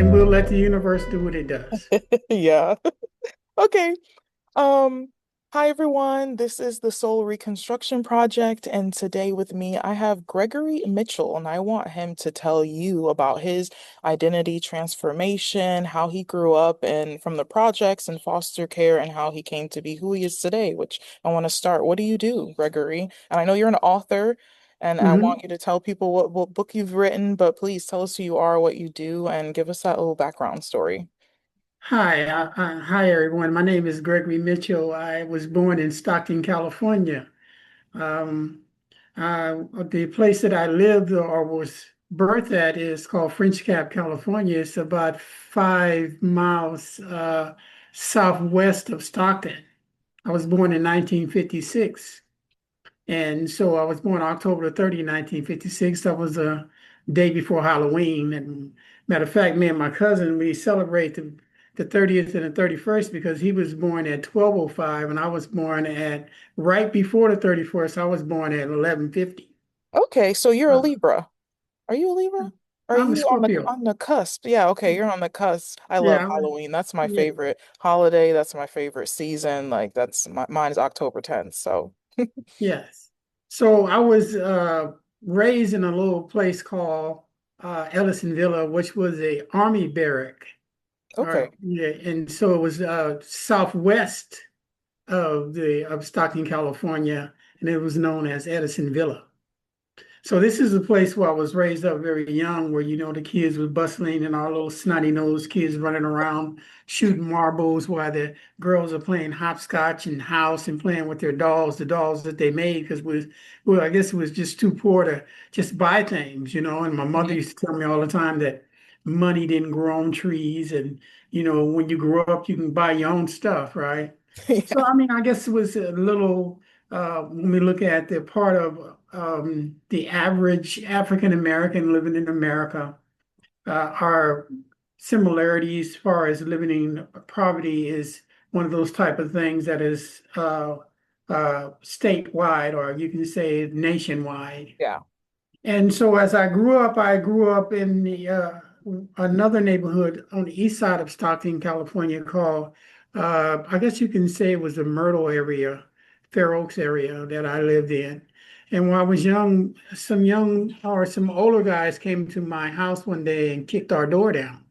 then we'll let the universe do what it does. Yeah. Okay. Um, Hi everyone. This is the Soul Reconstruction Project, and today with me I have Gregory Mitchell, and I want him to tell you about his identity transformation, how he grew up and from the projects and foster care, and how he came to be who he is today, which I want to start. What do you do, Gregory? And I know you're an author, and I want Mhm. you to tell people what book you've written, but please tell us who you are, what you do, and give us that little background story. Hi everyone. My name is Gregory Mitchell. I was born in Stockton, California. Um, the place that I lived or was birthed at is called French Cap, California. It's about 5 miles southwest of Stockton. I was born in 1956. And so I was born October the 30th, 1956. That was a day before Halloween. And matter of fact, me and my cousin, we celebrate the 30th and the 31st because he was born at 12:05 and I was born at right before the 31st. I was born at 11:50. Okay, so you're a Uh, Libra. Are you a Libra? Are I'm a you on the Scorpio. cusp? Yeah, okay, you're on the cusp. I love Yeah, Halloween. That's my yeah, favorite holiday. That's my favorite season. Like mine is October 10th. So, yes. So I was raised in a little place called Ellison Villa, which was a army barrack. okay. Yeah, and so it was southwest of Stockton, California, and it was known as Edison Villa. So this is a place where I was raised up very young, where the kids were bustling and our little snotty-nosed kids running around shooting marbles while the girls are playing hopscotch and house and playing with their dolls, the dolls that they made because well, I guess it was just too poor to just buy things. And my mother Mhm. used to tell me all the time that money didn't grow on trees, and when you grow up, you can buy your own stuff, right? So Yeah. I mean, I guess it was a little when we look at the part of the average African American living in America, our similarities as far as living in poverty is one of those type of things that is statewide, or you can say nationwide. Yeah. And so as I grew up in the another neighborhood on the east side of Stockton, California called I guess you can say it was the Myrtle area, Fair Oaks area that I lived in. And when I was young, some older guys came to my house one day and kicked our door down.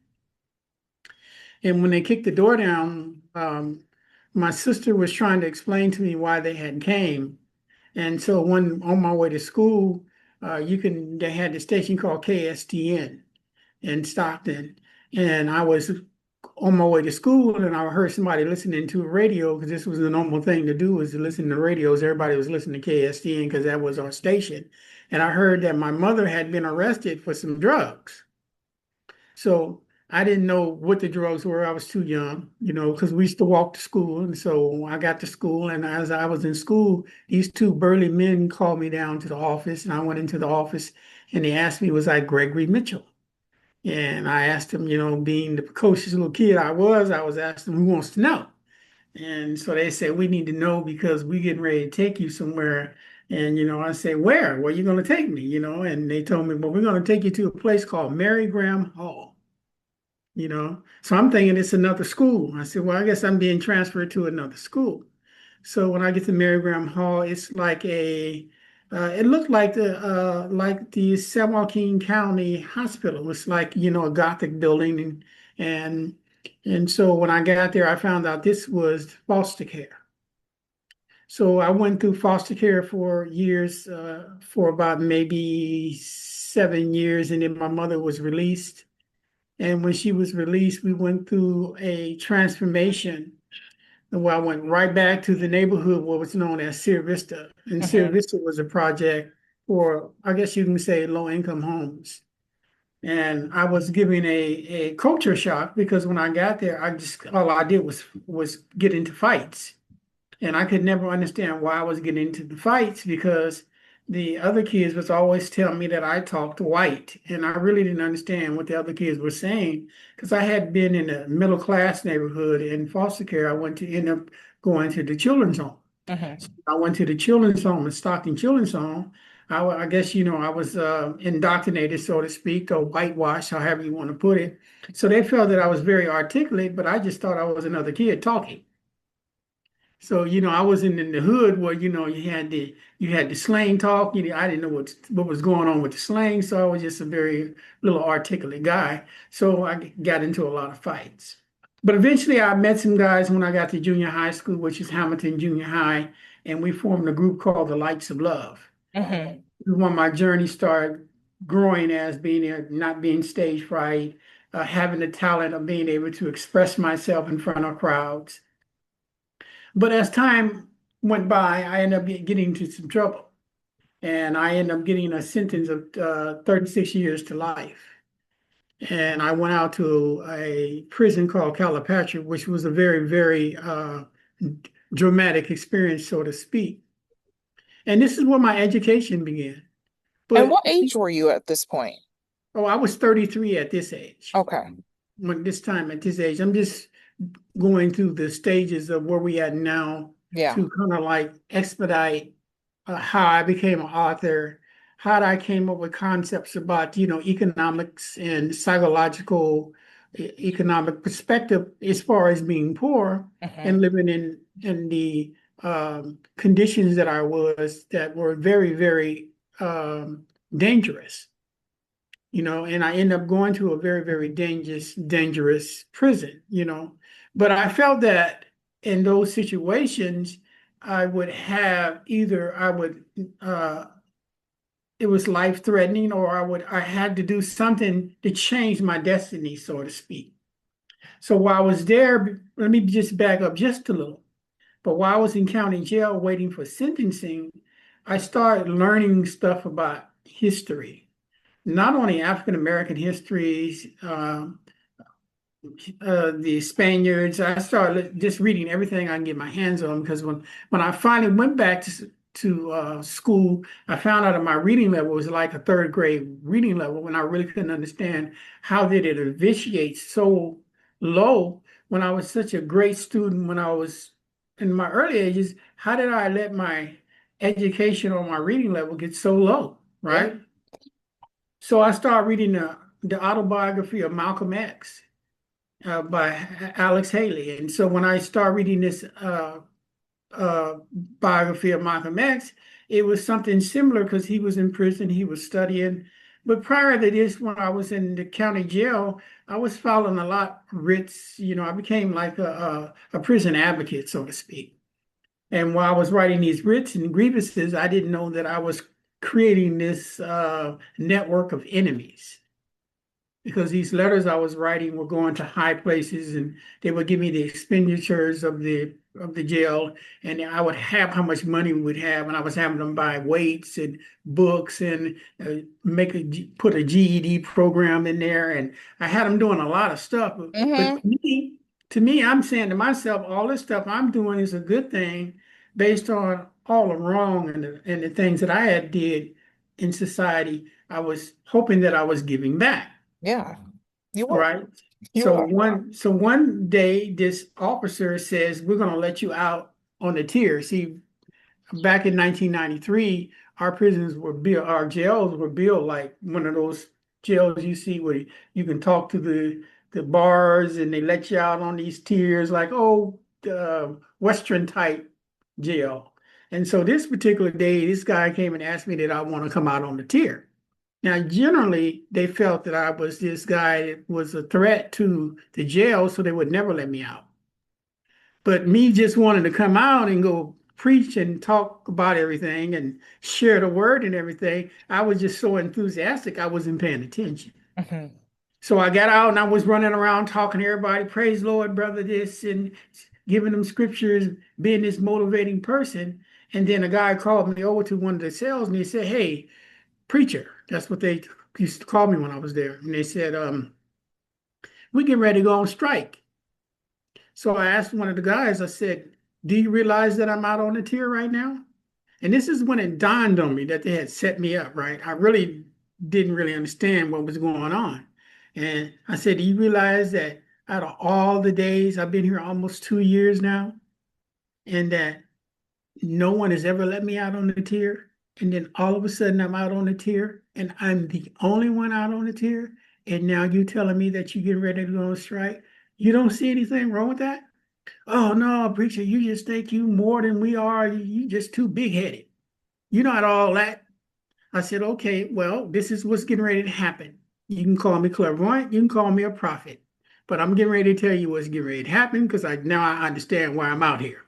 And when they kicked the door down, my sister was trying to explain to me why they had came. And so when on my way to school, they had the station called KSTN in Stockton. And I was on my way to school and I heard somebody listening to a radio because this was the normal thing to do was to listen to radios. Everybody was listening to KSTN because that was our station. And I heard that my mother had been arrested for some drugs. So I didn't know what the drugs were. I was too young, because we used to walk to school. And so I got to school, and as I was in school, these two burly men called me down to the office, and I went into the office, and they asked me, was I Gregory Mitchell? And I asked them, being the precocious little kid I was asking them, who wants to know? And so they said, we need to know because we getting ready to take you somewhere. And, I said, where? Where are you going to take me? And they told me, well, we're going to take you to a place called Mary Graham Hall. So I'm thinking it's another school. I said, well, I guess I'm being transferred to another school. So when I get to Mary Graham Hall, it's it looked like the San Joaquin County Hospital. It's like, a Gothic building. And, and so when I got there, I found out this was foster care. So I went through foster care for years, for about maybe 7 years, and then my mother was released. And when she was released, we went through a transformation where I went right back to the neighborhood, what was known as Sierra Vista. And Sierra Hmm. Vista was a project for, I guess you can say, low-income homes. And I was given a culture shock because when I got there, all I did was get into fights. And I could never understand why I was getting into the fights because the other kids was always telling me that I talked white. And I really didn't understand what the other kids were saying because I had been in a middle class neighborhood in foster care. I went to end up going to the children's home. Hmm. So I went to the children's home in Stockton Children's Home. I guess, I was indoctrinated, so to speak, or whitewashed, however you want to put it. So they felt that I was very articulate, but I just thought I was another kid talking. So, I wasn't in the hood where, you had the slang talk. I didn't know what was going on with the slang, so I was just a very little articulate guy. So I got into a lot of fights. But eventually I met some guys when I got to junior high school, which is Hamilton Junior High, and we formed a group called the Lights of Love. Hmm. When my journey started growing as being not being stage fright, having the talent of being able to express myself in front of crowds. But as time went by, I ended up getting into some trouble, and I ended up getting a sentence of 36 years to life. And I went out to a prison called Calipatria, which was a very, very dramatic experience, so to speak. And this is where my education began. And But what age were you at this point? I was 33 at this age. Okay. When this time at this age, I'm just going through the stages of where we at now Yeah. to kind of like expedite how I became an author, how I came up with concepts about, economics and psychological economic perspective as far as being poor and Hmm. living in the conditions that were very, very dangerous, and I end up going to a very, very dangerous prison, But I felt that in those situations, I would have either I would it was life threatening, or I had to do something to change my destiny, so to speak. So while I was there, let me just back up just a little. But while I was in county jail waiting for sentencing, I started learning stuff about history, not only African American histories, the Spaniards. I started just reading everything I can get my hands on, because when I finally went back to school, I found out that my reading level was like a third grade reading level, when I really couldn't understand how did it vitiate so low when I was such a great student when I was in my early ages. How did I let my education or my reading level get so low, Yeah. right? So I started reading the autobiography of Malcolm X by Alex Haley. And so when I started reading this biography of Malcolm X, it was something similar because he was in prison, he was studying. But prior to this, when I was in the county jail, I was filing a lot of writs. I became like a prison advocate, so to speak. And while I was writing these writs and grievances, I didn't know that I was creating this network of enemies, because these letters I was writing were going to high places, and they would give me the expenditures of the jail, and I would have how much money we would have, and I was having them buy weights and books and put a GED program in there, and I had them doing a lot of stuff. But Hmm. to me, I'm saying to myself, all this stuff I'm doing is a good thing based on all the wrong and the things that I had did in society. I was hoping that I was giving back. Yeah. You were. Right. You So were. one day this officer says, we're gonna let you out on the tier. See, back in 1993, our jails were built like one of those jails you see where you can talk to the bars, and they let you out on these tiers, like, Western type jail. And so this particular day, this guy came and asked me that I want to come out on the tier. Now, generally, they felt that I was this guy that was a threat to the jail, so they would never let me out. But me just wanting to come out and go preach and talk about everything and share the word and everything, I was just so enthusiastic, I wasn't paying attention. Hmm. So I got out and I was running around talking to everybody, praise Lord, brother, this, and giving them scriptures, being this motivating person. And then a guy called me over to one of the cells, and he said, hey, preacher. That's what they used to call me when I was there. And they said, we get ready to go on strike. So I asked one of the guys, I said, do you realize that I'm out on the tier right now? And this is when it dawned on me that they had set me up, right? I really didn't really understand what was going on. And I said, do you realize that out of all the days, I've been here almost 2 years now, and that no one has ever let me out on the tier? And then all of a sudden I'm out on a tier and I'm the only one out on a tier. And now you telling me that you get ready to go on strike. You don't see anything wrong with that? Oh no, preacher, you just think you more than we are. You just too big headed. You're not all that. I said, okay, well, this is what's getting ready to happen. You can call me clairvoyant, you can call me a prophet, but I'm getting ready to tell you what's getting ready to happen because I understand why I'm out here.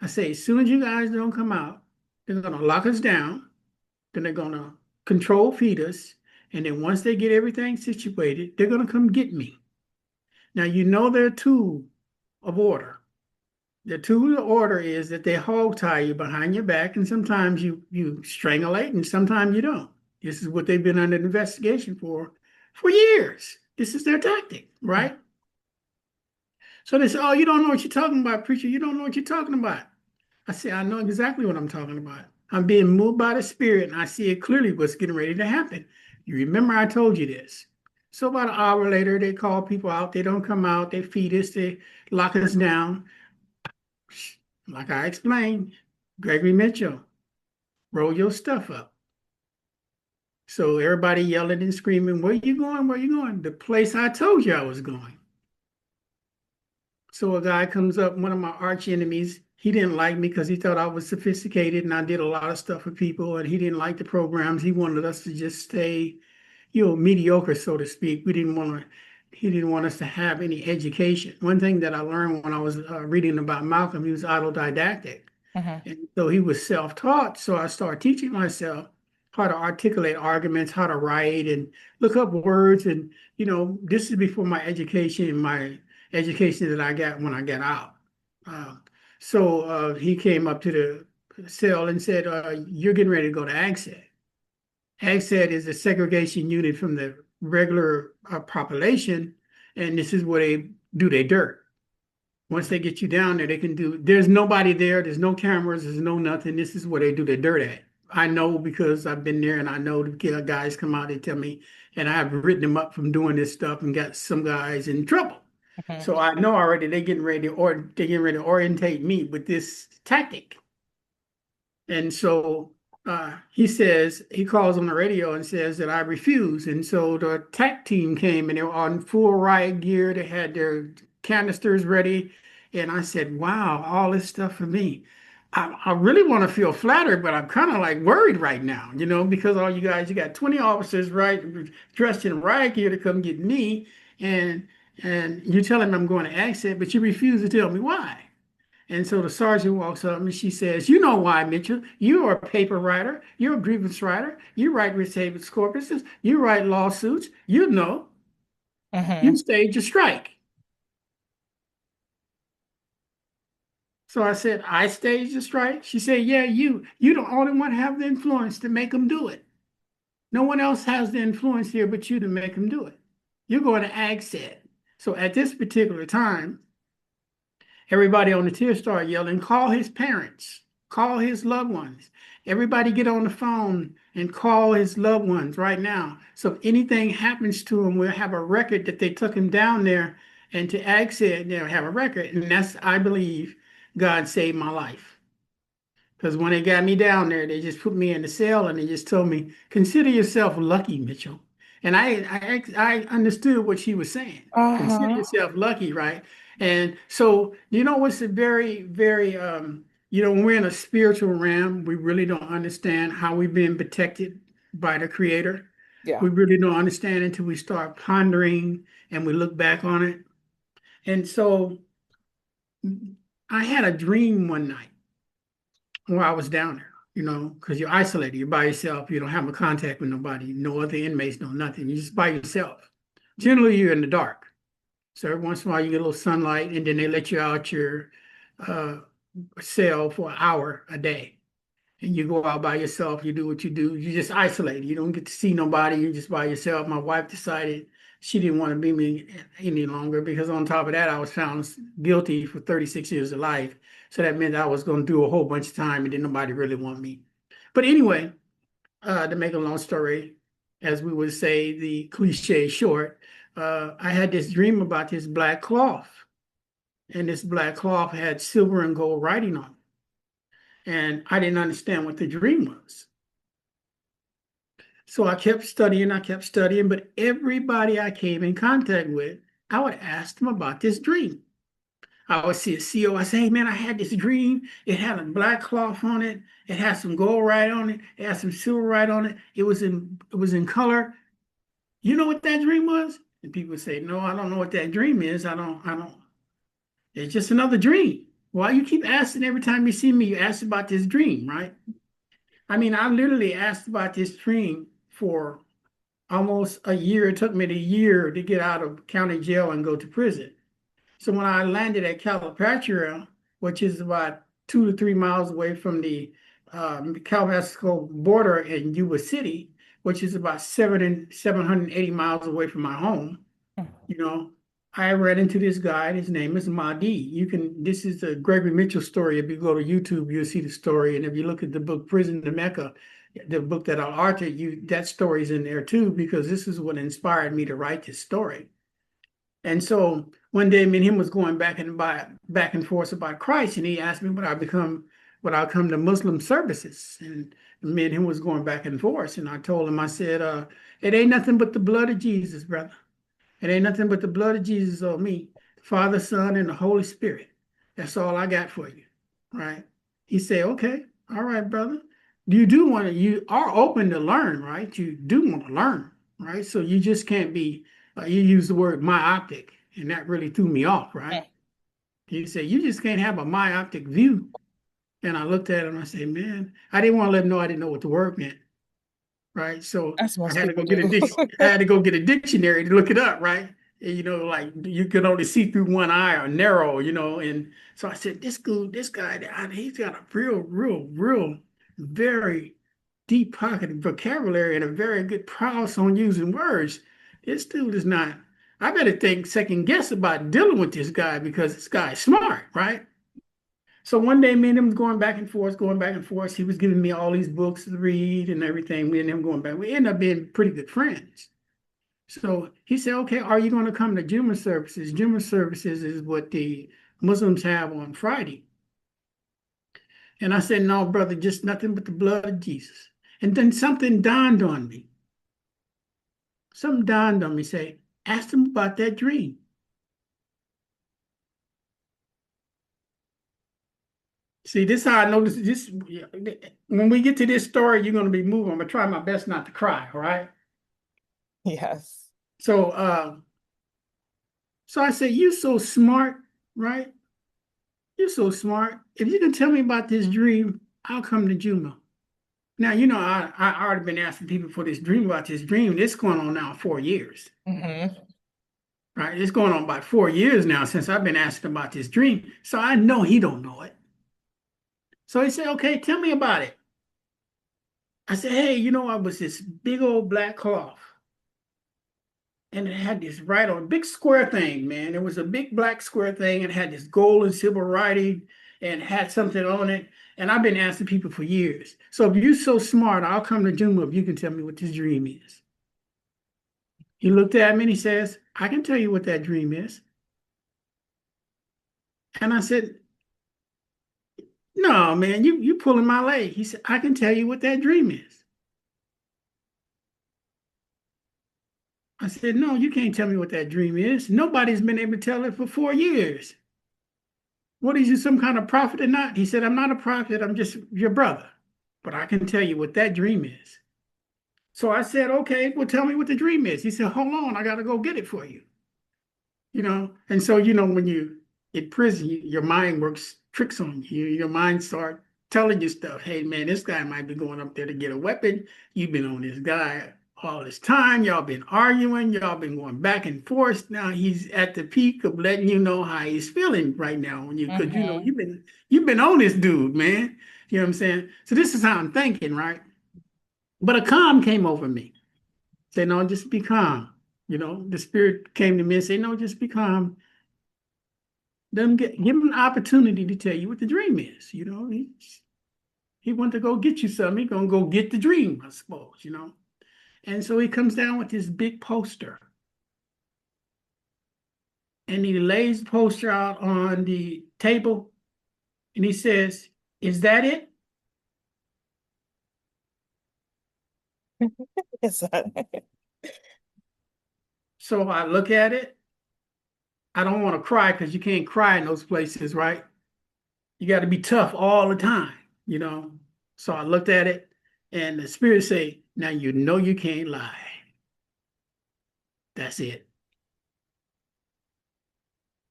I say, as soon as you guys don't come out, they're gonna lock us down, then they're gonna control feed us, and then once they get everything situated, they're gonna come get me. Now you know they're a tool of order. The tool of order is that they hog tie you behind your back, and sometimes you strangulate, and sometimes you don't. This is what they've been under investigation for years. This is their tactic, right? So they say, "Oh, you don't know what you're talking about, preacher. You don't know what you're talking about." I say, "I know exactly what I'm talking about. I'm being moved by the Spirit, and I see it clearly what's getting ready to happen. You remember I told you this." So about an hour later, they call people out. They don't come out. They feed us. They lock us down. Like I explained, Gregory Mitchell, roll your stuff up. So everybody yelling and screaming, where you going? Where you going? The place I told you I was going. So a guy comes up, one of my arch enemies. He didn't like me because he thought I was sophisticated and I did a lot of stuff for people, and he didn't like the programs. He wanted us to just stay, mediocre, so to speak. He didn't want us to have any education. One thing that I learned when I was reading about Malcolm, he was autodidactic. Mhm. And so he was self-taught. So I started teaching myself how to articulate arguments, how to write and look up words. And, this is before my education that I got when I got out. Uh, so he came up to the cell and said, you're getting ready to go to AgSed. AgSed is a segregation unit from the regular population. And this is where they do their dirt. Once they get you down there, there's nobody there, there's no cameras, there's no nothing. This is where they do their dirt at. I know because I've been there and I know the guys come out, they tell me, and I've written them up from doing this stuff and got some guys in trouble. Mhm. So I know already they're getting ready to orientate me with this tactic. And so he calls on the radio and says that I refuse. And so the attack team came and they were on full riot gear. They had their canisters ready. And I said, wow, all this stuff for me. I really want to feel flattered, but I'm kind of like worried right now, because all you guys, you got 20 officers, right, dressed in riot gear to come get me. And you tell him I'm going to accent, but you refuse to tell me why. And so the sergeant walks up and she says, you know why, Mitchell? You're a paper writer. You're a grievance writer. You write received corpuses. You write lawsuits. You know, you Mhm. stage a strike. So I said, I staged a strike. She said, yeah, you. You the only one have the influence to make them do it. No one else has the influence here but you to make them do it. You're going to ag said. So at this particular time, everybody on the tier started yelling, call his parents, call his loved ones. Everybody get on the phone and call his loved ones right now. So if anything happens to him, we'll have a record that they took him down there and to Ag said they'll have a record. And that's, I believe, God saved my life. Because when they got me down there, they just put me in the cell and they just told me, consider yourself lucky, Mitchell. And I understood what she was saying. Consider Uh-huh. yourself lucky, right? And so, what's a very, very, when we're in a spiritual realm, we really don't understand how we've been protected by the Creator. Yeah. We really don't understand until we start pondering and we look back on it. And so I had a dream one night while I was down there, because you're isolated, you're by yourself, you don't have a contact with nobody, no other inmates, no nothing. You're just by yourself. Generally, you're in the dark. So every once in a while, you get a little sunlight, and then they let you out your uh, cell for an hour a day. And you go out by yourself, you do what you do. You just isolate. You don't get to see nobody. You're just by yourself. My wife decided she didn't want to be me any longer because on top of that, I was found guilty for 36 years of life. So that meant I was going to do a whole bunch of time and then nobody really want me. But anyway, to make a long story, as we would say, the cliche short, I had this dream about this black cloth. And this black cloth had silver and gold writing on it. And I didn't understand what the dream was. So I kept studying, but everybody I came in contact with, I would ask them about this dream. I would see a CEO. I say, hey man, I had this dream. It had a black cloth on it. It had some gold right on it. It had some silver right on it. It was in color. You know what that dream was? And people would say, no, I don't know what that dream is. I don't. It's just another dream. Why you keep asking every time you see me, you ask about this dream, right? I mean, I literally asked about this dream for almost a year. It took me a year to get out of county jail and go to prison. So when I landed at Calipatria, which is about 2 to 3 miles away from the Cal-Mexico border in Yuba City, which is about 780 miles away from my home, you know, I ran into this guy. His name is Mahdi. This is the Gregory Mitchell story. If you go to YouTube, you'll see the story. And if you look at the book Prison to Mecca, the book that I authored, that story's in there too, because this is what inspired me to write this story. And so one day, me and him was going back and forth about Christ, and he asked me would I come to Muslim services, and me and him was going back and forth, and I told him, I said, it ain't nothing but the blood of Jesus, brother. It ain't nothing but the blood of Jesus on me, Father, Son, and the Holy Spirit. That's all I got for you, right? He said, okay, all right, brother. You are open to learn, right? You do want to learn, right? So you just can't be, you use the word myopic, and that really threw me off, right? He said, you just can't have a myopic view. And I looked at him and I said, man, I didn't want to let him know I didn't know what the word meant, right? So As I most had to people go get do. I had to go get a dictionary to look it up, right? And, like you can only see through one eye or narrow, and so I said, this guy, he's got a real, very deep pocket vocabulary and a very good prowess on using words. This dude is not. I better think second guess about dealing with this guy because this guy's smart, right? So one day, me and him going back and forth, going back and forth. He was giving me all these books to read and everything. Me and him going back. We ended up being pretty good friends. So he said, okay, are you going to come to Juma services? Juma services is what the Muslims have on Friday. And I said, no, brother, just nothing but the blood of Jesus. And then something dawned on me. Something dawned on me, say, ask him about that dream. See, this is how I know this. When we get to this story, you're going to be moving. I'm going to try my best not to cry, all right? Yes. So, so I said, you so smart, right? You're so smart. If you can tell me about this dream, I'll come to Juma. Now, I already been asking people for this dream about this dream. It's going on now 4 years, Hmm. right? It's going on about 4 years now since I've been asking about this dream. So I know he don't know it. So he said, okay, tell me about it. I said, hey, I was this big old black cloth. And it had this right on big square thing, man. It was a big black square thing. It had this gold and silver writing and had something on it. And I've been asking people for years. So if you're so smart, I'll come to Juma if you can tell me what this dream is. He looked at me and he says, I can tell you what that dream is. And I said, no, man, you pulling my leg. He said, I can tell you what that dream is. I said, no, you can't tell me what that dream is. Nobody's been able to tell it for 4 years. What is you, some kind of prophet or not? He said, I'm not a prophet. I'm just your brother. But I can tell you what that dream is. So I said, okay, well, tell me what the dream is. He said, hold on, I got to go get it for you. And so, when you in prison, your mind works tricks on you. Your mind start telling you stuff. Hey, man, this guy might be going up there to get a weapon. You've been on this guy all this time. Y'all been arguing. Y'all been going back and forth. Now he's at the peak of letting you know how he's feeling right now on you, because Hmm. you've been on this dude, man. You know what I'm saying? So this is how I'm thinking, right? But a calm came over me. Say, no, just be calm. The spirit came to me and say, no, just be calm. Give him an opportunity to tell you what the dream is. He went to go get you something. He gonna go get the dream, I suppose. And so he comes down with this big poster, and he lays the poster out on the table, and he says, "Is that it?" Yes. So I look at it. I don't want to cry because you can't cry in those places, right? You got to be tough all the time, you know. So I looked at it, and the spirit say, "Now you know you can't lie. That's it.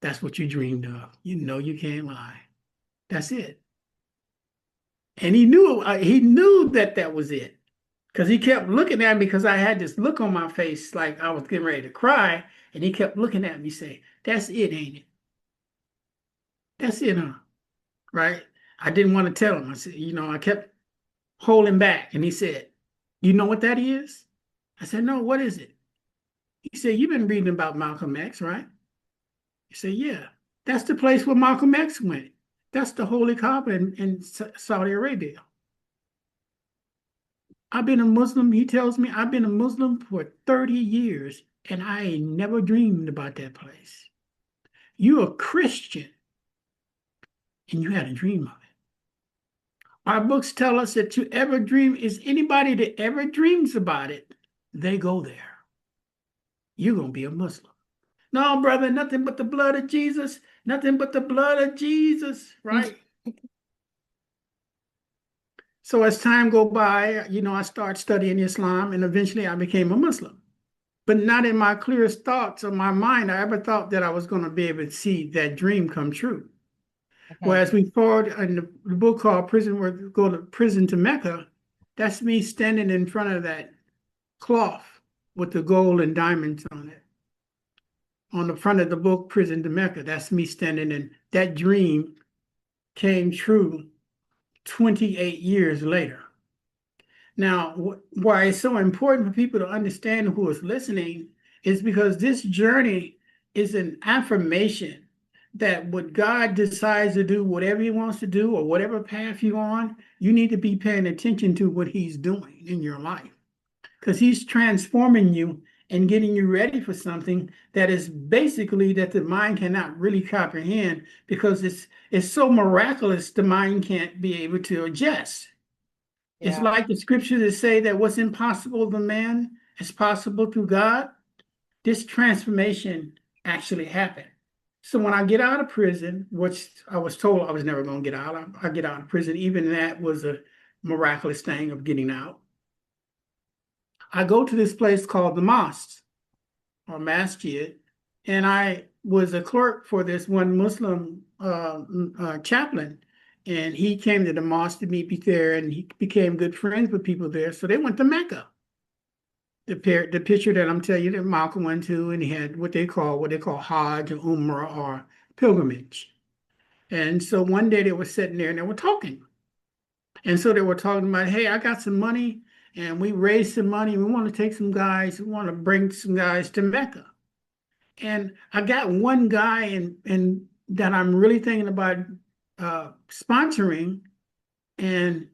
That's what you dreamed of. You know you can't lie. That's it." And he knew that that was it because he kept looking at me because I had this look on my face like I was getting ready to cry, and he kept looking at me saying, "That's it, ain't it? That's it, huh?" Right? I didn't want to tell him. I said, I kept holding back, and he said, "You know what that is?" I said, "No, what is it?" He said, "You've been reading about Malcolm X, right?" He said, "Yeah, that's the place where Malcolm X went. That's the Holy Kaaba in Saudi Arabia." I've been a Muslim, he tells me, I've been a Muslim for 30 years and I ain't never dreamed about that place. You're a Christian and you had a dream of it. Our books tell us that to ever dream is anybody that ever dreams about it, they go there. You're going to be a Muslim. No, brother, nothing but the blood of Jesus, nothing but the blood of Jesus, right? So as time go by, I start studying Islam and eventually I became a Muslim. But not in my clearest thoughts of my mind, I ever thought that I was going to be able to see that dream come true. Mhm. Whereas we forward in the book called Prison, where we go to prison to Mecca, that's me standing in front of that cloth with the gold and diamonds on it. On the front of the book, Prison to Mecca, that's me standing in. That dream came true 28 years later. Now, why it's so important for people to understand who is listening is because this journey is an affirmation that what God decides to do, whatever He wants to do, or whatever path you're on, you need to be paying attention to what He's doing in your life because He's transforming you and getting you ready for something that is basically that the mind cannot really comprehend because it's so miraculous the mind can't be able to adjust. It's Yeah. like the scriptures that say that what's impossible to man is possible through God. This transformation actually happened. So when I get out of prison, which I was told I was never going to get out, I get out of prison. Even that was a miraculous thing of getting out. I go to this place called the mosque or masjid, and I was a clerk for this one Muslim chaplain. And he came to the mosque to meet me there, and he became good friends with people there. So they went to Mecca. The picture that I'm telling you that Malcolm went to, and he had what they call Hajj or Umrah or pilgrimage. And so one day they were sitting there and they were talking. And so they were talking about, hey, I got some money and we raised some money. We want to take some guys, we want to bring some guys to Mecca. And I got one guy and that I'm really thinking about sponsoring, and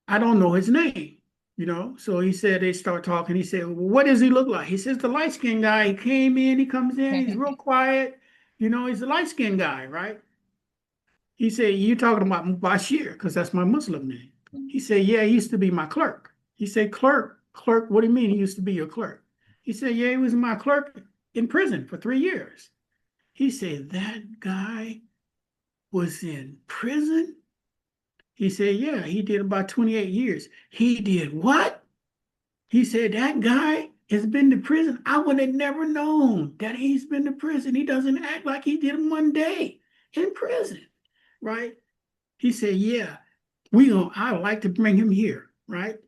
I don't know his name. So he said they start talking. He said, "Well, what does he look like?" He says, "The light skinned guy. He came in, he comes in, he's real quiet. He's a light skinned guy, right?" He said, "You talking about Bashir, because that's my Muslim name." He said, "Yeah, he used to be my clerk." He said, "Clerk, what do you mean he used to be your clerk?" He said, "Yeah, he was my clerk in prison for 3 years." He said, "That guy was in prison?" He said, "Yeah, he did about 28 years." He did what? He said, "That guy has been to prison. I would have never known that he's been to prison. He doesn't act like he did in one day in prison, right?" He said, "Yeah, I'd like to bring him here, right?"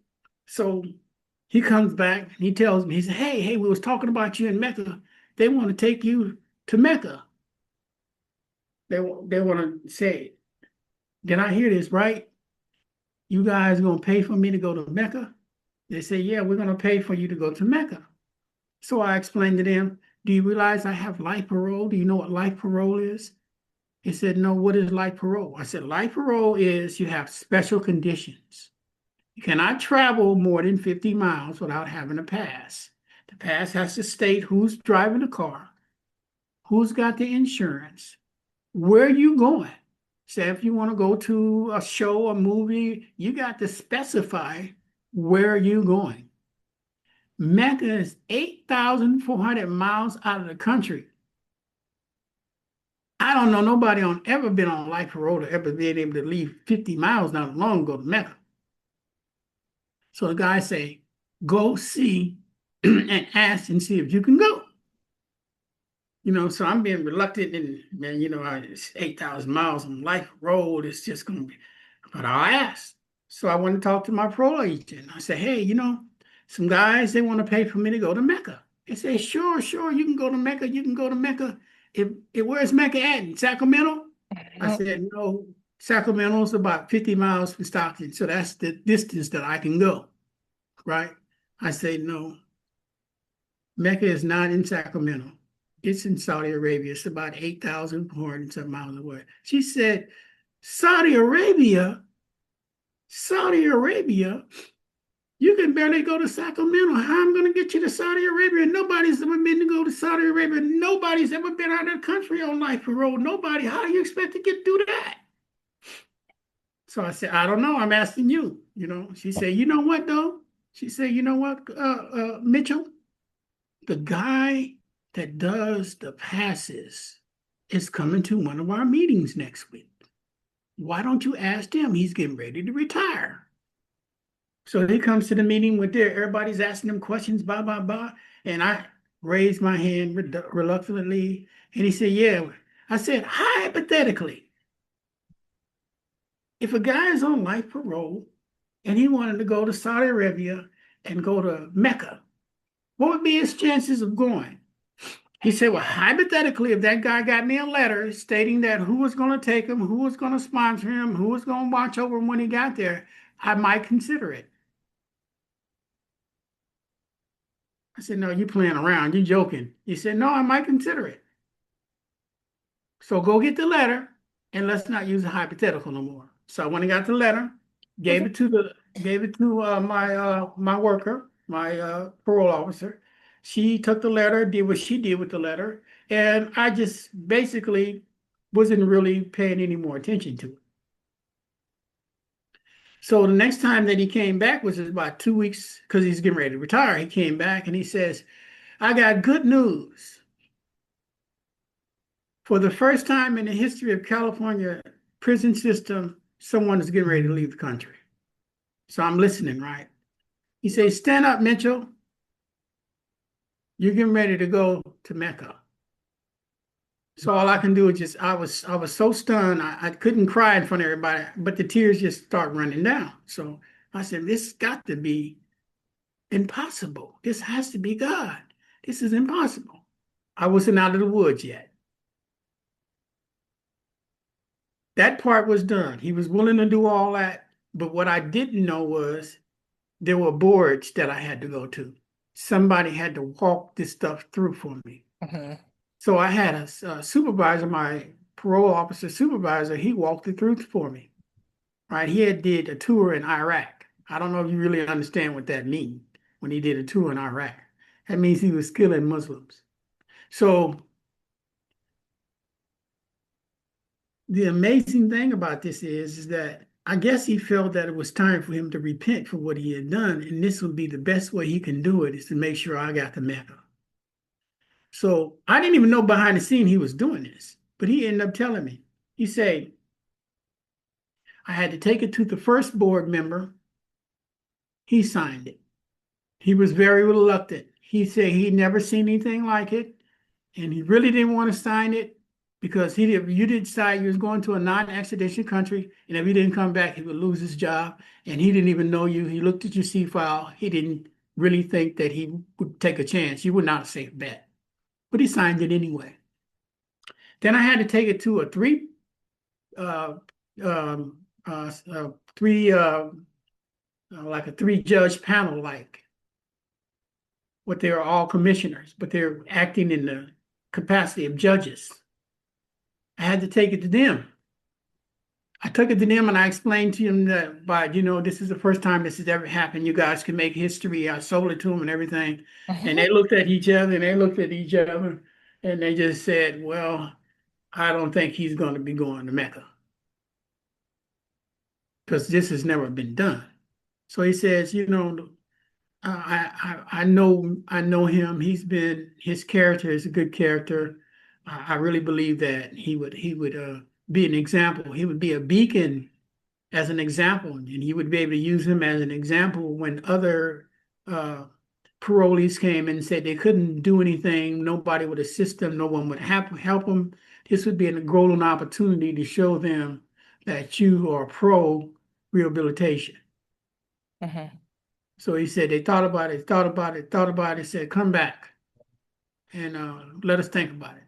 So he comes back and he tells me, he said, hey, we was talking about you in Mecca. They want to take you to Mecca. They want to say, did I hear this right? You guys gonna pay for me to go to Mecca? They say, yeah, we're gonna pay for you to go to Mecca. So I explained to them, do you realize I have life parole? Do you know what life parole is? He said, no, what is life parole? I said, life parole is you have special conditions. You cannot travel more than 50 miles without having a pass. The pass has to state who's driving the car, who's got the insurance, where you going. Say if you want to go to a show, a movie, you got to specify where you going. Mecca is 8,400 miles out of the country. I don't know nobody on ever been on life parole to ever been able to leave 50 miles down alone and go to Mecca. So the guy say, go see and ask and see if you can go. So I'm being reluctant and man, it's 8,000 miles on life road. It's just gonna be, but I asked. So I went to talk to my parole agent. I said, hey, some guys they want to pay for me to go to Mecca. They say, sure, sure, you can go to Mecca, you can go to Mecca. Where's Mecca at? In Sacramento? I said, no, Sacramento's about 50 miles from Stockton, so that's the distance that I can go, right? I say, no, Mecca is not in Sacramento. It's in Saudi Arabia. It's about 8,400 and some miles away. She said, Saudi Arabia, Saudi Arabia, you can barely go to Sacramento. How am I going to get you to Saudi Arabia? Nobody's ever been to go to Saudi Arabia. Nobody's ever been out of the country on life parole. Nobody. How do you expect to get through that? So I said, I don't know. I'm asking you. She said, you know what, though? She said, you know what, Mitchell? The guy that does the passes is coming to one of our meetings next week. Why don't you ask him? He's getting ready to retire. So he comes to the meeting with there. Everybody's asking him questions, blah, blah, blah. And I raised my hand reluctantly. And he said, yeah. I said, hypothetically, if a guy is on life parole and he wanted to go to Saudi Arabia and go to Mecca, what would be his chances of going? He said, well, hypothetically, if that guy got me a letter stating that who was going to take him, who was going to sponsor him, who was going to watch over him when he got there, I might consider it. I said, no, you're playing around. You're joking. He said, no, I might consider it. So go get the letter and let's not use a hypothetical no more. So when I got the letter, gave it to my worker, my parole officer. She took the letter, did what she did with the letter, and I just basically wasn't really paying any more attention to it. So the next time that he came back, which was about 2 weeks, because he's getting ready to retire, he came back and he says, I got good news. For the first time in the history of California prison system, someone is getting ready to leave the country. So I'm listening, right? He says, stand up, Mitchell. You're getting ready to go to Mecca. So all I can do is just, I was so stunned, I couldn't cry in front of everybody, but the tears just start running down. So I said, this got to be impossible. This has to be God. This is impossible. I wasn't out of the woods yet. That part was done. He was willing to do all that. But what I didn't know was there were boards that I had to go to. Somebody had to walk this stuff through for me. So I had a supervisor, my parole officer supervisor, he walked it through for me. Right? He had did a tour in Iraq. I don't know if you really understand what that means when he did a tour in Iraq. That means he was killing Muslims. So the amazing thing about this is that I guess he felt that it was time for him to repent for what he had done, and this would be the best way he can do it is to make sure I got the Mecca. So I didn't even know behind the scene he was doing this, but he ended up telling me. He said, I had to take it to the first board member. He signed it. He was very reluctant. He said he'd never seen anything like it, and he really didn't want to sign it because you did decide you was going to a non-extradition country, and if he didn't come back, he would lose his job, and he didn't even know you. He looked at your C file. He didn't really think that he would take a chance. You were not a safe bet, but he signed it anyway. Then I had to take it to a uh, um, like a three-judge panel, like what they are all commissioners, but they're acting in the capacity of judges. I had to take it to them. I took it to them and I explained to them that, this is the first time this has ever happened. You guys can make history. I sold it to them and everything. And they looked at each other and they looked at each other and they just said, well, I don't think he's going to be going to Mecca because this has never been done. So he says, I know him. His character is a good character. I really believe that he would be an example. He would be a beacon as an example, and he would be able to use him as an example when other uh, parolees came and said they couldn't do anything. Nobody would assist them. No one would help them. This would be a golden opportunity to show them that you are pro rehabilitation. Hmm. So he said they thought about it, thought about it, thought about it, said, come back and let us think about it.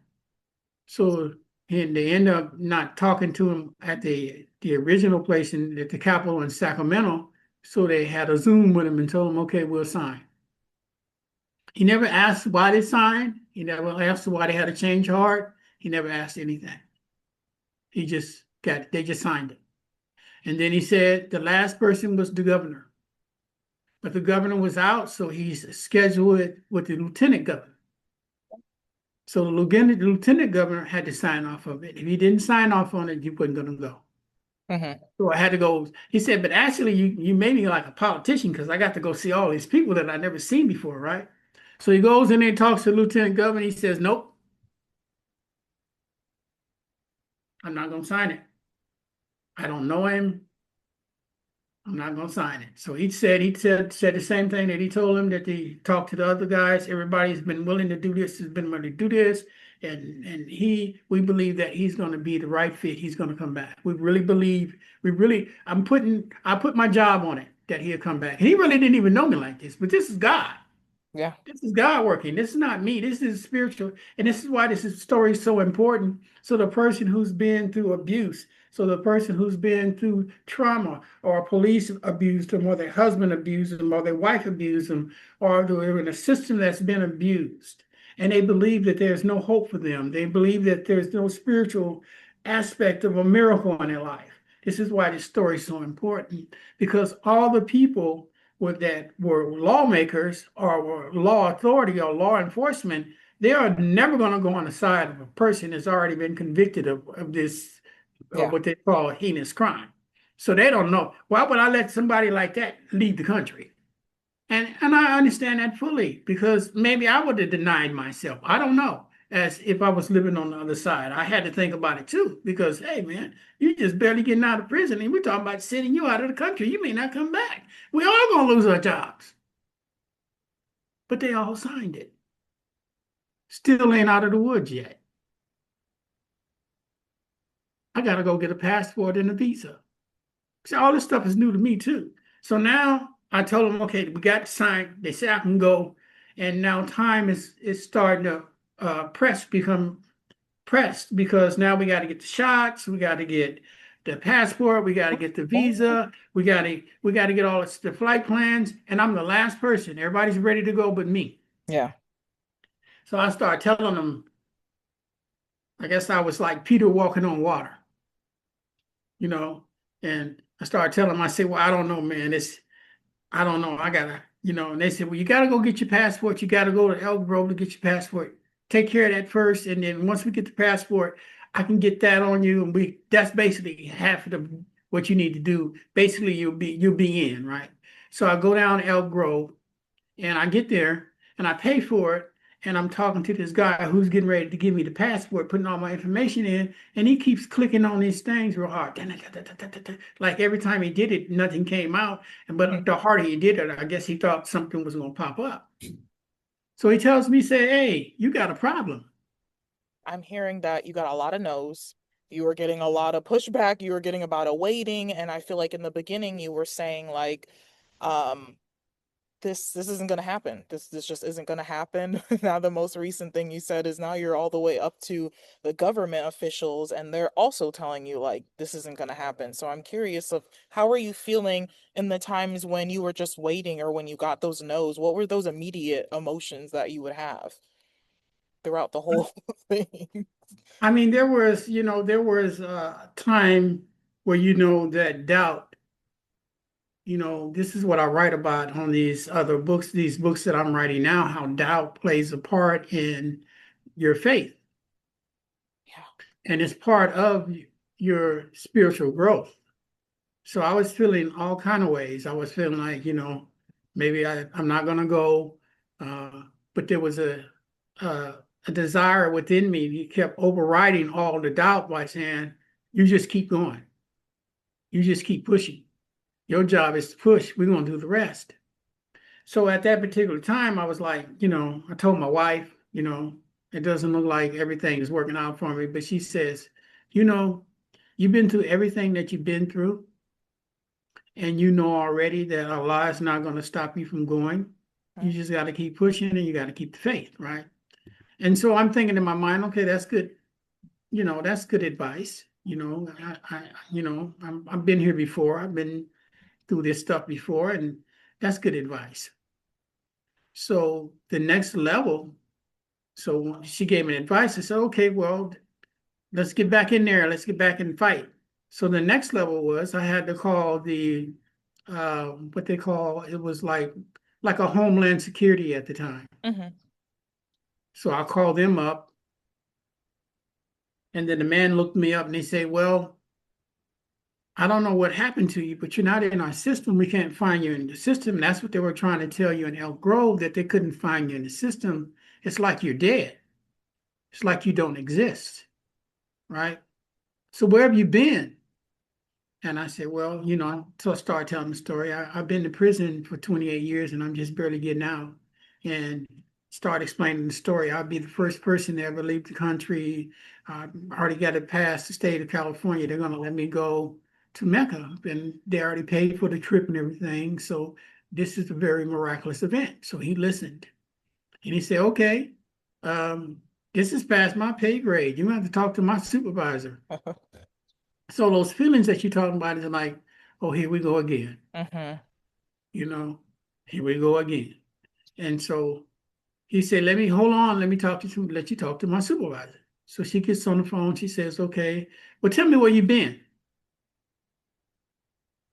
So and they end up not talking to him at the original place at the Capitol in Sacramento. So they had a Zoom with him and told him, okay, we'll sign. He never asked why they signed. He never asked why they had to change heart. He never asked anything. They just signed it. And then he said the last person was the governor. But the governor was out, so he's scheduled it with the lieutenant governor. So the lieutenant governor had to sign off of it. If he didn't sign off on it, you wasn't going to go. Hmm. So I had to go. He said, but actually, you made me like a politician because I got to go see all these people that I never seen before, right? So he goes in there and talks to the lieutenant governor. He says, nope, I'm not going to sign it. I don't know him. I'm not gonna sign it. So he said the same thing that he told him that he talked to the other guys. Everybody's been willing to do this, has been willing to do this, and we believe that he's gonna be the right fit. He's gonna come back. We really believe. I put my job on it that he'll come back. And he really didn't even know me like this, but this is God. Yeah. This is God working. This is not me. This is spiritual. And this is why story is so important. So the person who's been through abuse, so the person who's been through trauma or police abused them or their husband abused them or their wife abused them or they're in a system that's been abused and they believe that there's no hope for them. They believe that there's no spiritual aspect of a miracle in their life. This is why this story is so important because all the people that were lawmakers or were law authority or law enforcement, they are never going to go on the side of a person that's already been convicted of this, Yeah. what they call a heinous crime. So they don't know. Why would I let somebody like that leave the country? And I understand that fully because maybe I would have denied myself. I don't know. As if I was living on the other side, I had to think about it too. Because hey, man, you just barely getting out of prison, and we're talking about sending you out of the country. You may not come back. We all gonna lose our jobs. But they all signed it. Still ain't out of the woods yet. I gotta go get a passport and a visa. See, all this stuff is new to me too. So now I told them, okay, we got to sign. They say I can go, and now time is starting to become pressed because now we got to get the shots, we got to get the passport, we got to get the visa, we got to get all the flight plans, and I'm the last person. Everybody's ready to go but me. Yeah. So I started telling them, I guess I was like Peter walking on water, you know, and I started telling them, I said, well, I don't know, man. I don't know. I gotta, and they said, well, you gotta go get your passport. You gotta go to Elk Grove to get your passport. Take care of that first, and then once we get the passport, I can get that on you, and that's basically half of what you need to do. Basically, you'll be in, right? So I go down to Elk Grove, and I get there, and I pay for it, and I'm talking to this guy who's getting ready to give me the passport, putting all my information in, and he keeps clicking on these things real hard. Like every time he did it, nothing came out. But Mhm. the harder he did it, I guess he thought something was going to pop up. So he tells me, say, hey, you got a problem. I'm hearing that you got a lot of no's. You were getting a lot of pushback. You were getting about a waiting. And I feel like in the beginning you were saying like, um, this isn't gonna happen. This just isn't gonna happen. Now the most recent thing you said is now you're all the way up to the government officials and they're also telling you like this isn't gonna happen. So I'm curious of how are you feeling in the times when you were just waiting or when you got those no's? What were those immediate emotions that you would have throughout the whole thing? I mean, there was a time where, that doubt, this is what I write about on these other books, these books that I'm writing now, how doubt plays a part in your faith. Yeah. And it's part of your spiritual growth. So I was feeling all kind of ways. I was feeling like, Maybe I'm not going to go. But there was uh, a desire within me. He kept overriding all the doubt by saying, you just keep going. You just keep pushing. Your job is to push. We're going to do the rest. So at that particular time, I was like, I told my wife, it doesn't look like everything is working out for me. But she says, you know, you've been through everything that you've been through, and you know already that Allah is not going to stop you from going. You Mhm. just got to keep pushing and you got to keep the faith, right? And so I'm thinking in my mind, okay, that's good. That's good advice. I've been here before. I've been through this stuff before, and that's good advice. So the next level, so she gave me advice. I said, okay, well, let's get back in there. Let's get back and fight. So the next level was I had to call the what they call it was like a Homeland Security at the time. Mhm. So I called them up, and then the man looked me up and they say, well, I don't know what happened to you, but you're not in our system. We can't find you in the system. And that's what they were trying to tell you in Elk Grove, that they couldn't find you in the system. It's like you're dead. It's like you don't exist, right? So where have you been? And I said, well, so I started telling the story. I've been to prison for 28 years and I'm just barely getting out. And start explaining the story. I'll be the first person to ever leave the country. I already got it past the state of California. They're going to let me go to Mecca. And they already paid for the trip and everything. So this is a very miraculous event. So he listened and he said, okay, um, this is past my pay grade. You have to talk to my supervisor. So those feelings that you're talking about is like, oh, here we go again. Mhm. You know, here we go again. And so he said, let me hold on, let you talk to my supervisor. So she gets on the phone, she says, okay, well, tell me where you've been.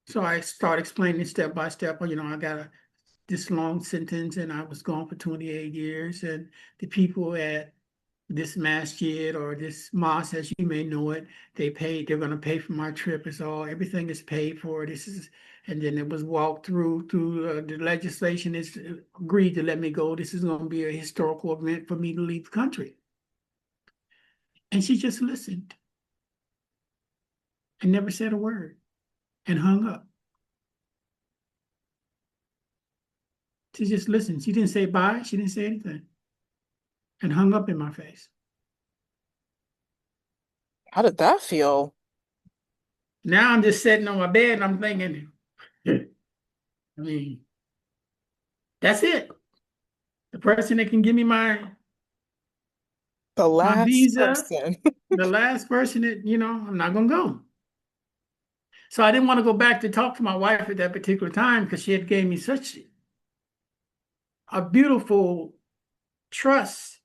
So I start explaining step by step. I got this long sentence and I was gone for 28 years. And the people at this masjid or this mosque, as you may know it, they're going to pay for my trip. Everything is paid for. And then it was walked through the legislation is agreed to let me go. This is going to be a historical event for me to leave the country. And she just listened and never said a word and hung up. She just listened. She didn't say bye. She didn't say anything and hung up in my face. How did that feel? Now I'm just sitting on my bed and I'm thinking, I mean, that's it. The person that can give me The my last visa, person. the last person that, I'm not gonna go. So I didn't want to go back to talk to my wife at that particular time because she had gave me such a beautiful trust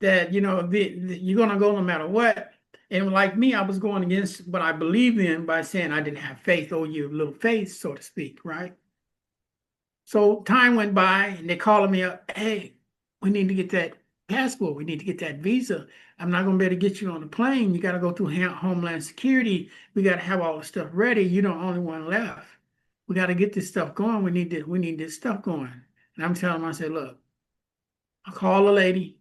that, you're gonna go no matter what. And like me, I was going against what I believed in by saying I didn't have faith, or you little faith, so to speak, right? So time went by and they calling me up, hey, we need to get that passport. We need to get that visa. I'm not going to be able to get you on the plane. You got to go through Homeland Security. We got to have all the stuff ready. You're the only one left. We got to get this stuff going. We need this stuff going. And I'm telling them, I said, look, I called the lady.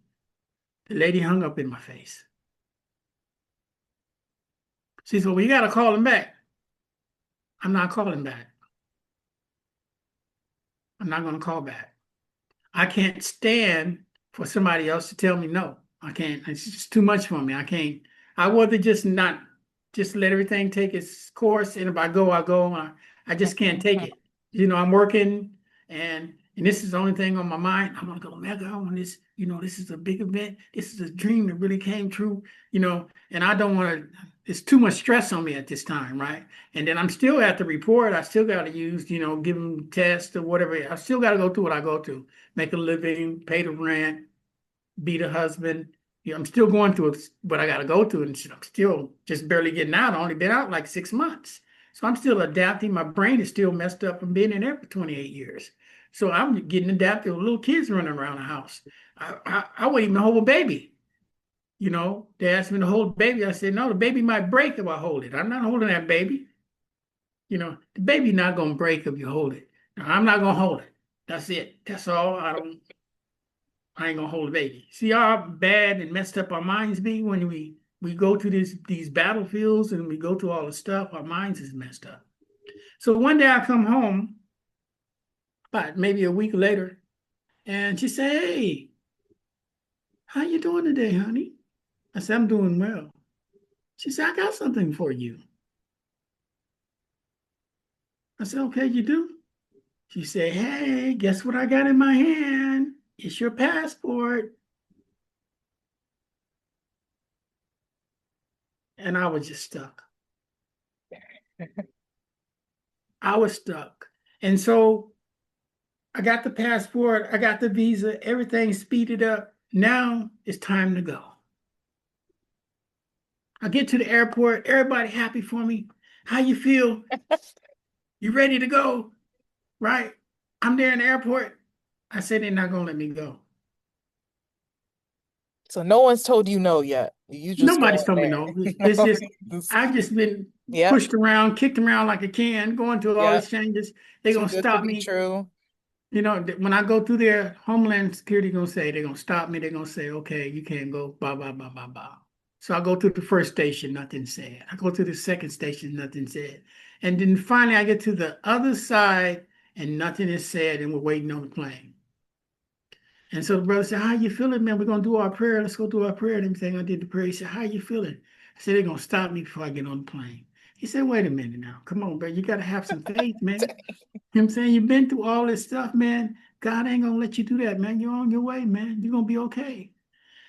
The lady hung up in my face. She said, well, you got to call him back. I'm not calling back. I'm not going to call back. I can't stand for somebody else to tell me no. I can't. It's just too much for me. I can't. I would rather just let everything take its course. And if I go, I go. I just can't take it. I'm working and this is the only thing on my mind. I want to go to Mecca. I want this, this is a big event. This is a dream that really came true, and I don't want to, it's too much stress on me at this time, right? And then I'm still at the report. I still got to use, give them tests or whatever. I still got to go through what I go through, make a living, pay the rent, be the husband. I'm still going through what I got to go through, and I'm still just barely getting out. I've only been out like 6 months. So I'm still adapting. My brain is still messed up from being in there for 28 years. So I'm getting adapted with little kids running around the house. I wouldn't even hold a baby. They asked me to hold the baby. I said, no, the baby might break if I hold it. I'm not holding that baby. The baby not going to break if you hold it. I'm not gonna hold it. That's it. That's all. I ain't gonna hold the baby. See how bad and messed up our minds be when we go to these battlefields and we go through all the stuff. Our minds is messed up. So one day I come home, about maybe a week later, and she said, "Hey, how you doing today, honey?" I said, "I'm doing well." She said, "I got something for you." I said, "Okay, you do?" She said, "Hey, guess what I got in my hand? It's your passport." And I was just stuck. I was stuck. And so I got the passport, I got the visa, everything speeded up. Now it's time to go. I get to the airport, everybody happy for me. How you feel? You ready to go? Right? I'm there in the airport. I said they're not gonna let me go. So no one's told you no yet. You just go Nobody's told me in no. It's there. just I've just been Yep. pushed around, kicked around like a can, going through all these Yep. changes. They're Too gonna good to stop be me. true. You know, when I go through there, Homeland Security gonna say they're gonna stop me. They're gonna say, okay, you can't go. Blah blah blah blah blah. So I go to the first station, nothing said. I go to the second station, nothing said. And then finally, I get to the other side, and nothing is said, and we're waiting on the plane. And so the brother said, "How you feeling, man? We're gonna do our prayer. Let's go do our prayer and everything." I did the prayer. He said, "How you feeling?" I said, "They're gonna stop me before I get on the plane." He said, "Wait a minute now. Come on, bro. You gotta have some faith, man. You know what I'm saying? You've been through all this stuff, man. God ain't gonna let you do that, man. You're on your way, man. You're gonna be okay."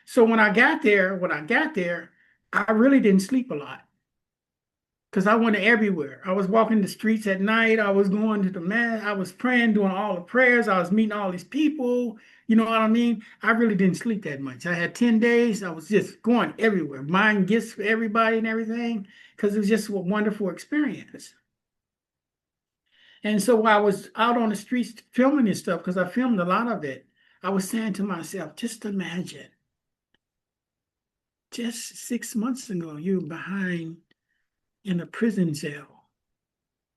So when I got there, I really didn't sleep a lot because I went everywhere. I was walking the streets at night. I was going to the mass. I was praying, doing all the prayers. I was meeting all these people. You know what I mean? I really didn't sleep that much. I had 10 days. I was just going everywhere, buying gifts for everybody and everything because it was just a wonderful experience. And so while I was out on the streets filming this stuff, because I filmed a lot of it, I was saying to myself, just imagine, just 6 months ago, you were behind in a prison cell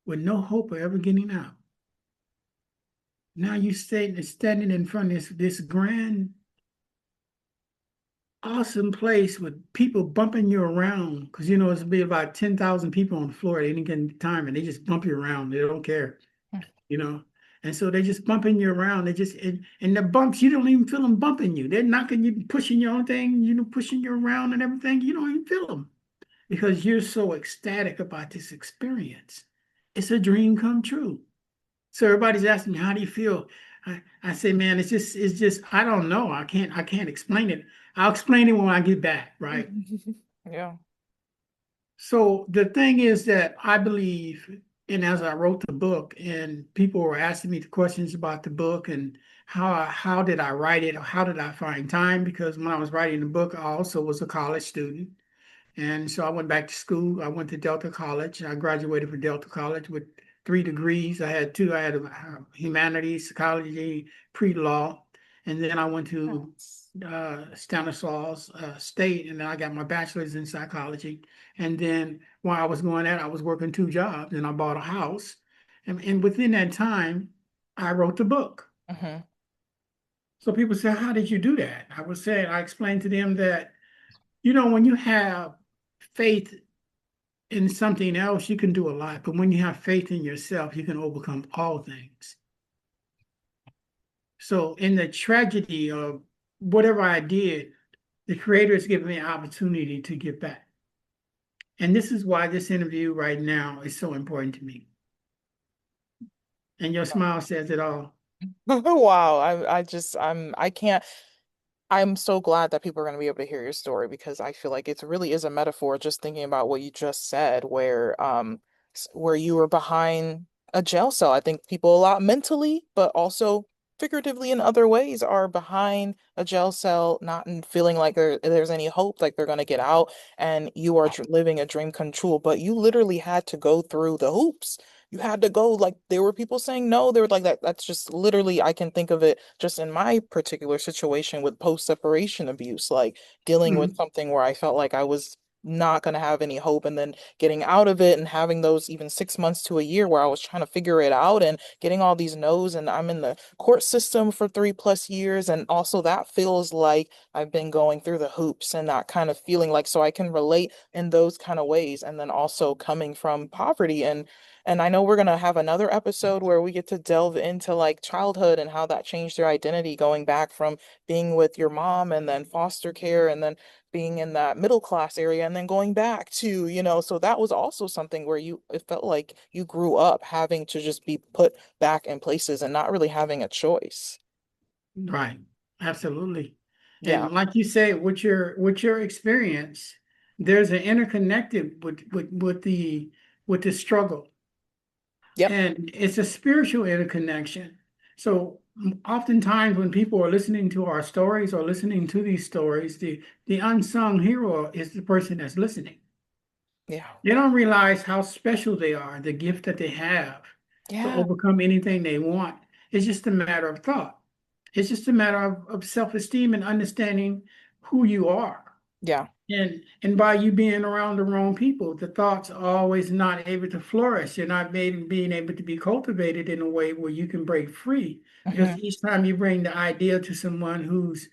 with no hope of ever getting out. Now you standing in front of this grand, awesome place with people bumping you around, because you know it's be about 10,000 people on the floor at any given time, and they just bump you around. They don't care. You know. And so they're just bumping you around. They just and the bumps, you don't even feel them bumping you. They're knocking you, pushing your own thing, pushing you around and everything. You don't even feel them because you're so ecstatic about this experience. It's a dream come true. So everybody's asking me, how do you feel? I say, man, it's just, I don't know. I can't explain it. I'll explain it when I get back, right? Yeah. So the thing is that I believe, and as I wrote the book, and people were asking me the questions about the book and how did I write it, or how did I find time? Because when I was writing the book, I also was a college student. And so I went back to school. I went to Delta College. I graduated from Delta College with 3 degrees. I had two. I had humanities, psychology, pre-law, and then I went to Yes. Stanislaus State, and then I got my bachelor's in psychology. And then while I was going at, I was working 2 jobs, and I bought a house. And within that time, I wrote the book. Hmm. So people say, "How did you do that?" I was saying, I explained to them that, when you have faith in something else, you can do a lot. But when you have faith in yourself, you can overcome all things. So in the tragedy of whatever I did, the Creator has given me an opportunity to give back. And this is why this interview right now is so important to me. And your smile says it all. Wow. I can't. I'm so glad that people are going to be able to hear your story because I feel like it really is a metaphor just thinking about what you just said, where you were behind a jail cell. I think people a lot mentally, but also figuratively in other ways are behind a jail cell, not in feeling like there's any hope, like they're going to get out, and you are living a dream come true. But you literally had to go through the hoops. You had to go, like there were people saying no. They were like that. That's just literally, I can think of it just in my particular situation with post-separation abuse, like dealing with Mhm. something where I felt like I was not going to have any hope, and then getting out of it and having those even 6 months to a year where I was trying to figure it out and getting all these no's, and I'm in the court system for 3+ years, and also that feels like I've been going through the hoops and that kind of feeling like, so I can relate in those kind of ways, and then also coming from poverty. And I know we're going to have another episode where we get to delve into like childhood and how that changed your identity, going back from being with your mom and then foster care and then being in that middle class area and then going back to, so that was also something where it felt like you grew up having to just be put back in places and not really having a choice. Right. Absolutely. Yeah. And like you say, with your experience, there's an interconnected with the struggle. Yep. And it's a spiritual interconnection. So oftentimes when people are listening to our stories or listening to these stories, the unsung hero is the person that's listening. Yeah. They don't realize how special they are, the gift that they have to Yeah. overcome anything they want. It's just a matter of thought. It's just a matter of self-esteem and understanding who you are. Yeah. And by you being around the wrong people, the thoughts are always not able to flourish. You're not being able to be cultivated in a way where you can break free. Because Hmm. each time you bring the idea to someone who's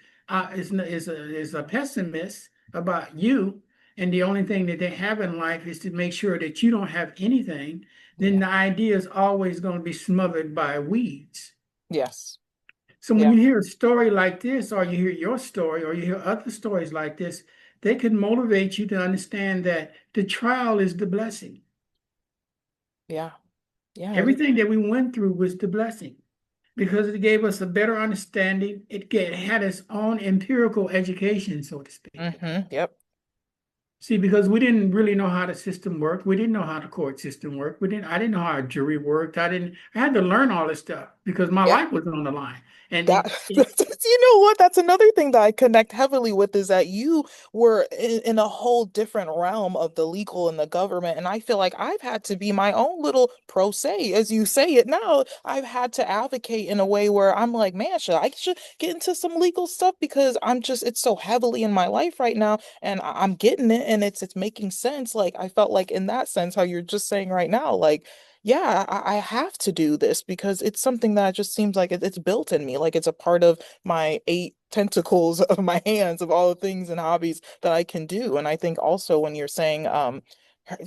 is a pessimist about you, and the only thing that they have in life is to make sure that you don't have anything, then Yeah. the idea is always going to be smothered by weeds. Yes. So when Yeah. you hear a story like this, or you hear your story, or you hear other stories like this, they can motivate you to understand that the trial is the blessing. Yeah. Yeah. Everything that we went through was the blessing because it gave us a better understanding. It had its own empirical education, so to speak. Yep. See, because we didn't really know how the system worked. We didn't know how the court system worked. I didn't know how a jury worked. I had to learn all this stuff because my Yeah. life was on the line. And That it you know what? That's another thing that I connect heavily with, is that you were in a whole different realm of the legal and the government. And I feel like I've had to be my own little pro se, as you say it now. I've had to advocate in a way where I'm like, man, should get into some legal stuff because it's so heavily in my life right now, and I'm getting it, and it's making sense. Like I felt like in that sense, how you're just saying right now, like yeah, I have to do this because it's something that just seems like it's built in me. Like it's a part of my 8 tentacles of my hands, of all the things and hobbies that I can do. And I think also when you're saying,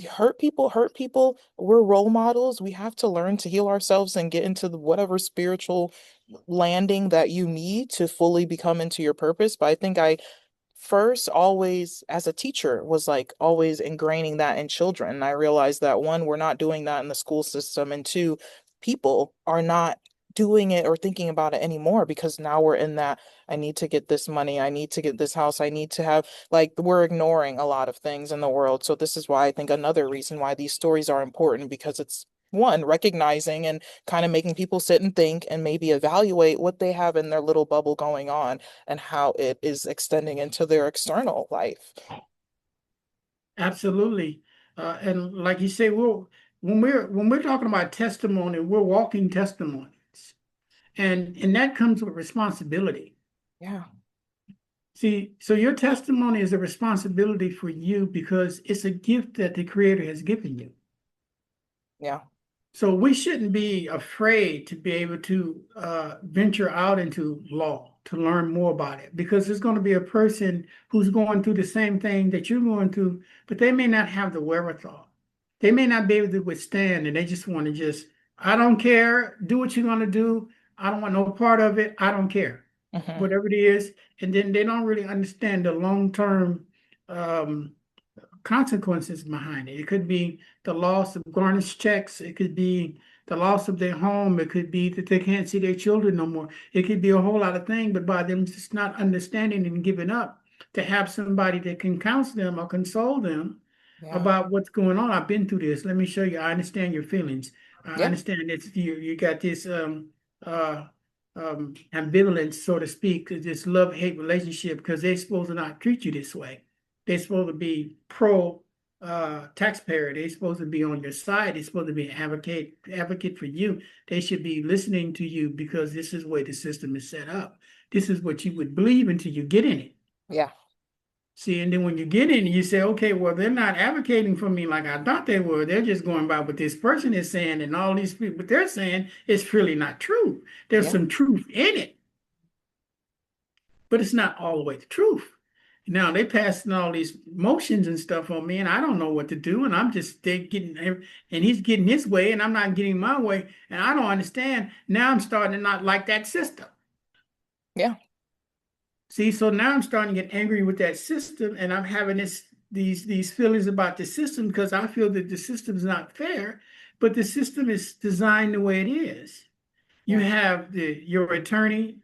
hurt people, we're role models. We have to learn to heal ourselves and get into whatever spiritual landing that you need to fully become into your purpose. But I think I first always as a teacher was like always ingraining that in children, and I realized that one, we're not doing that in the school system, and two, people are not doing it or thinking about it anymore because now we're in that, I need to get this money, I need to get this house, I need to have, like, we're ignoring a lot of things in the world. So this is why I think another reason why these stories are important, because it's one, recognizing and kind of making people sit and think and maybe evaluate what they have in their little bubble going on and how it is extending into their external life. absolutely. And like you say, when we're talking about testimony, we're walking testimonies. And that comes with responsibility. Yeah, See, so your testimony is a responsibility for you because it's a gift that the Creator has given you. yeah, So we shouldn't be afraid to be able to venture out into law to learn more about it because there's going to be a person who's going through the same thing that you're going through, but they may not have the wherewithal. They may not be able to withstand, and they just want to I don't care, do what you're going to do. I don't want no part of it. I don't care, hmm, whatever it is. And then they don't really understand the long-term um, consequences behind it. It could be the loss of garnished checks. It could be the loss of their home. It could be that they can't see their children no more. It could be a whole lot of things, but by them just not understanding and giving up, to have somebody that can counsel them or console them yeah, about what's going on. I've been through this. Let me show you. I understand your feelings. I yeah, understand that you got this uh ambivalence, so to speak, this love-hate relationship because they're supposed to not treat you this way. They're supposed to be pro taxpayer. They're supposed to be on your side. They're supposed to be an advocate for you. They should be listening to you because this is the way the system is set up. This is what you would believe until you get in it. yeah, See, and then when you get in, you say, okay, well, they're not advocating for me like I thought they were. They're just going by what this person is saying, and all these people, what they're saying is really not true. There's Yeah. some truth in it, but it's not all the way the truth. Now they passing all these motions and stuff on me, and I don't know what to do, and I'm just they getting, and he's getting his way, and I'm not getting my way, and I don't understand. Now I'm starting to not like that system. Yeah. See, so now I'm starting to get angry with that system, and I'm having these feelings about the system because I feel that the system is not fair, but the system is designed the way it is. You Yeah. have your attorney,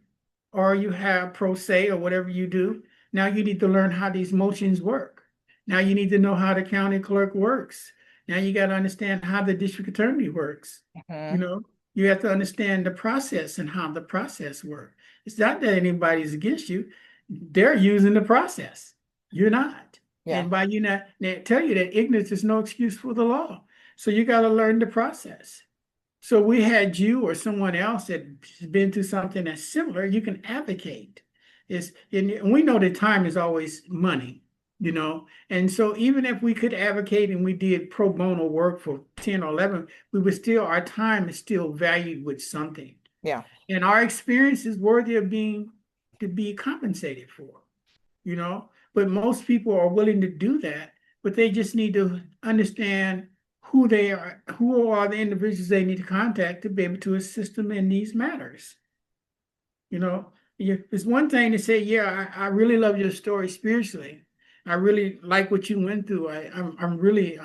or you have pro se or whatever you do. Now you need to learn how these motions work. Now you need to know how the county clerk works. Now you got to understand how the district attorney works. You Hmm. know, you have to understand the process and how the process works. It's not that anybody's against you. They're using the process. You're not. Yeah. And by you not, they tell you that ignorance is no excuse for the law. So you got to learn the process. So we had you or someone else that's been through something that's similar, you can advocate. And we know that time is always money, you know. And so even if we could advocate and we did pro bono work for 10 or 11, we would still, our time is still valued with something. Yeah. And our experience is worthy of being to be compensated for, you know. But most people are willing to do that, but they just need to understand who are the individuals they need to contact to be able to assist them in these matters. You know, it's one thing to say, yeah, I really love your story spiritually. I really like what you went through. I really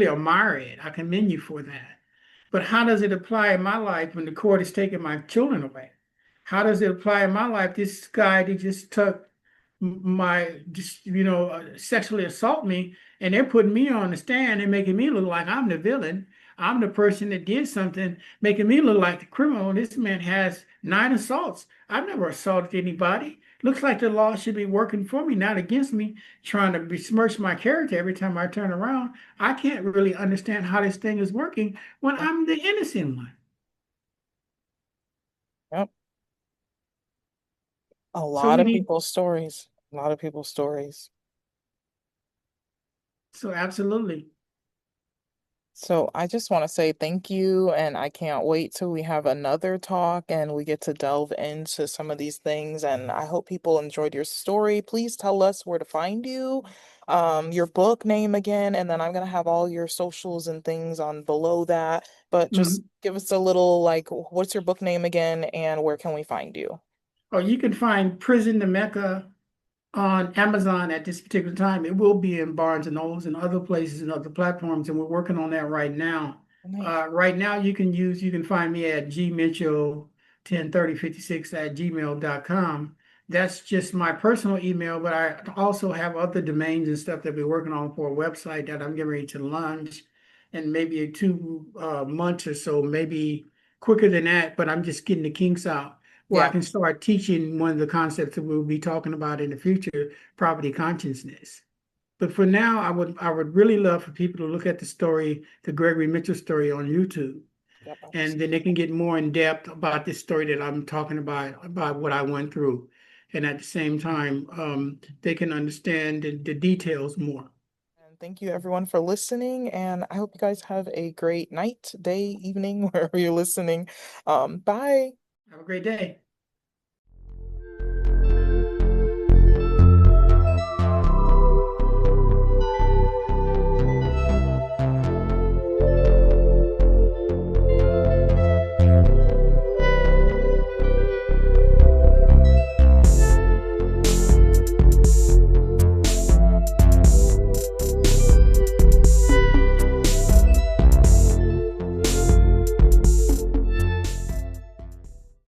admire it. I commend you for that. But how does it apply in my life when the court is taking my children away? How does it apply in my life? This guy that just took my, just, sexually assault me, and they're putting me on the stand and making me look like I'm the villain. I'm the person that did something, making me look like the criminal. This man has 9 assaults. I've never assaulted anybody. Looks like the law should be working for me, not against me, trying to besmirch my character every time I turn around. I can't really understand how this thing is working when Yeah. I'm the innocent one. Yep. A So lot we of need, people's stories. A lot of people's stories. so absolutely. So I just want to say thank you, and I can't wait till we have another talk and we get to delve into some of these things. And I hope people enjoyed your story. Please tell us where to find you, your book name again, and then I'm gonna have all your socials and things on below that. But just Mhm. give us a little like, what's your book name again, and where can we find you? Or you can find Prison to Mecca on Amazon at this particular time. It will be in Barnes and Nobles and other places and other platforms, and we're working on that right now. Nice. Right now, you can find me at gmitchell 103056 at gmail.com. That's just my personal email, but I also have other domains and stuff that we're working on for a website that I'm getting ready to launch in maybe 2 months or so, maybe quicker than that, but I'm just getting the kinks out where I Yeah. can start teaching one of the concepts that we'll be talking about in the future, property consciousness. But for now, I would really love for people to look at the story, the Gregory Mitchell story on YouTube. Yep. And then they can get more in depth about this story that I'm talking about what I went through. And at the same time, they can understand the details more. And thank you everyone for listening. And I hope you guys have a great night, day, evening, wherever you're listening. Bye. Have a great day.